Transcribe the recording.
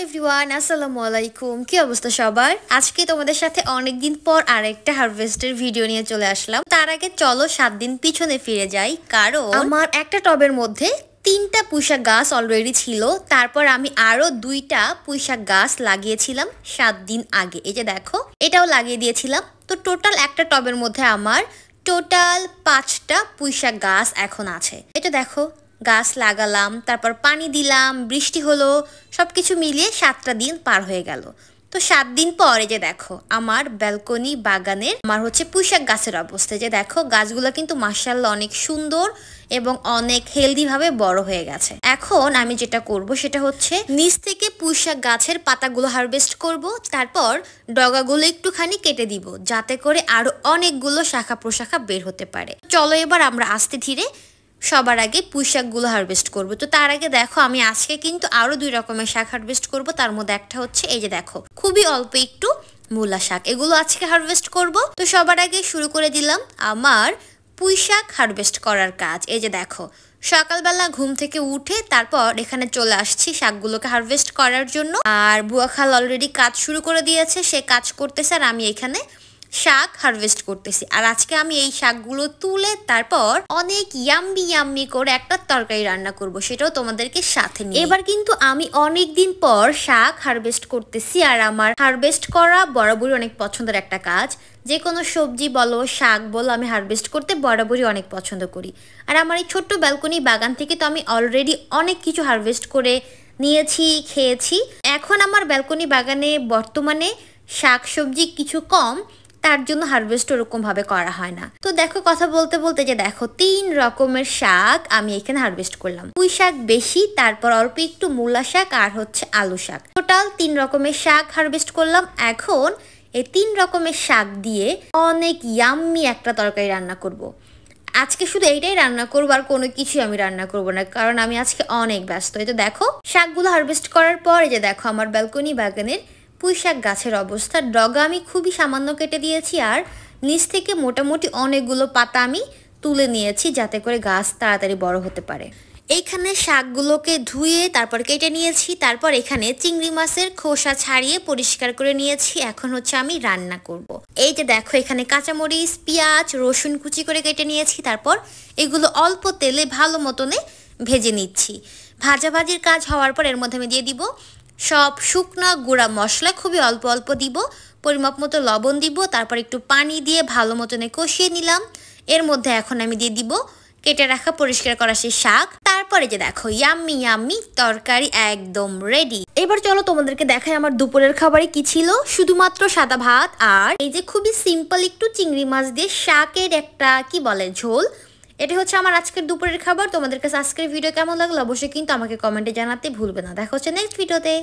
Everyone, আসসালামু আলাইকুম। কি অবস্থা সবার? আজকে তোমাদের সাথে অনেকদিন পর আরেকটা হারভেস্টের ভিডিও নিয়ে চলে আসলাম। তার আগে চলো 7 দিন পিছনে ফিরে যাই, কারণ আমার একটা টবের মধ্যে 3টা পুঁইশাক গাছ অলরেডি ছিল। তারপর আমি আরো 2টা পুঁইশাক গাছ লাগিয়েছিলাম 7 দিন আগে। এই যে দেখো, এটাও লাগিয়ে দিয়েছিলাম। তো টোটাল একটা টবের মধ্যে আমার টোটাল 5টা পুঁইশাক গাছ এখন আছে। এটা দেখো, গাছ লাগালাম, তারপর পানি দিলাম, বৃষ্টি হলো, সবকিছু মিলিয়ে 7টা দিন পার হয়ে গেল। তো 7 দিন পরে যে দেখো আমার ব্যালকনি বাগানের আমার পুঁইশাক গাছের অবস্থা। যে দেখো গাছগুলো কিন্তু মাশাআল্লাহ অনেক সুন্দর এবং অনেক হেলদি ভাবে বড় হয়ে গেছে। এখন আমি যেটা করব সেটা হচ্ছে নিচ থেকে পুঁইশাক গাছের পাতাগুলো হারভেস্ট করব, তারপর ডগাগুলো একটুখানি কেটে দিব যাতে করে আরো অনেকগুলো শাখা প্রশাখা বের হতে পারে। চলো এবার আমরা আস্তে ধীরে সবার আগে পুঁইশাকগুলো হারভেস্ট করব। তো তার আগে দেখো আমি আজকে কিন্তু আরো 2 রকমের শাক হারভেস্ট করব। তার মধ্যে একটা হচ্ছে এই যে দেখো খুবই অল্প একটু মূলা শাক, এগুলো আজকে হারভেস্ট করব। তো সবার আগে শুরু করে দিলাম আমার পুঁইশাক হারভেস্ট করার কাজ। এই যে দেখো সকালবেলা ঘুম থেকে উঠে তারপর এখানে চলে আসছি শাকগুলোকে হারভেস্ট করার জন্য। আর বুয়া খাল অলরেডি কাজ শুরু করে দিয়েছে, সে কাজ করতেছে আর আমি এখানে শাক হারভেস্ট করতেছি। আর আজকে আমি এই শাকগুলো তুলে তারপর অনেক ইয়াম্মি করে একটা তরকারি রান্না করব, সেটাও তোমাদেরকে সাথে নিয়ে। এবার কিন্তু আমি অনেক দিন পর শাক হারভেস্ট করতেছি, আর আমার হারভেস্ট করা বরাবরই অনেক পছন্দের একটা কাজ। যে কোনো সবজি বলো, শাক বলো, আমি হারভেস্ট করতে বরাবরই অনেক পছন্দ করি। আর আমার এই ছোট্ট ব্যালকনি বাগান থেকে তো আমি অলরেডি অনেক কিছু হারভেস্ট করে নিয়েছি, খেয়েছি। এখন আমার ব্যালকনি বাগানে বর্তমানে শাক সবজি কিছু কম, তার জন্য হারভেস্ট ওরকম ভাবে করা হয় না। তো দেখো কথা বলতে বলতে যে দেখো 3 রকমের শাক আমি এখানে হারভেস্ট করলাম। পুঁই শাক বেশি, তারপর অল্প একটু মূলা শাক আর আলু শাক, টোটাল 3 রকমের শাক হারভেস্ট করলাম। এখন এই 3 রকমের শাক দিয়ে অনেক ইয়াম্মি একটা তরকারি রান্না করব। আজকে শুধু এইটাই রান্না করবো, আর কোনো কিছুই আমি রান্না করবো না, কারণ আমি আজকে অনেক ব্যস্ত। এই তো দেখো শাকগুলো হারভেস্ট করার পরে যে দেখো আমার ব্যালকনি বাগানের পুঁইশাক গাছের অবস্থা। ডগা আমি খুবই সামান্য কেটে দিয়েছি, আর নিচ থেকে মোটামুটি অনেকগুলো পাতা আমি তুলে নিয়েছি যাতে করে গাছ তাড়াতাড়ি বড় হতে পারে। এইখানে শাকগুলোকে ধুয়ে তারপর কেটে নিয়েছি, তারপর এখানে চিংড়ি মাছের খোসা ছাড়িয়ে পরিষ্কার করে নিয়েছি। এখন আমি রান্না করব। এই যে দেখো এখানে কাঁচামরিচ, পেঁয়াজ, রসুন কুচি করে কেটে নিয়েছি, তারপর এগুলো অল্প তেলে ভালো মতনে ভেজে নিচ্ছি। ভাজাভাজির কাজ হওয়ার পর এর মধ্যে আমি দিয়ে দিব সব শুকনা গুঁড়া মশলা, খুবই অল্প অল্প দিব, পরিমাপ মতো লবণ দিব, তারপর একটু পানি দিয়ে ভালো মতনে কষিয়ে নিলাম। এর মধ্যে এখন আমি দিয়ে দিব কেটে রাখা পরিষ্কার করা সেই শাক। তারপরে যে দেখো ইয়াম্মি তরকারি একদম রেডি। এবার চলো তোমাদেরকে দেখাই আমার দুপুরের খাবারে কি ছিল। শুধুমাত্র সাদা ভাত আর এই যে খুবই সিম্পল একটু চিংড়ি মাছ দিয়ে শাকের একটা কি বলে ঝোল। এটা হচ্ছে আমার আজকের দুপুরের খাবার। তোমাদের কাছে আজকের ভিডিও কেমন লাগলো অবশ্যই কিন্তু আমাকে কমেন্টে জানাতে ভুলবে না। দেখা হচ্ছে নেক্সট ভিডিওতে।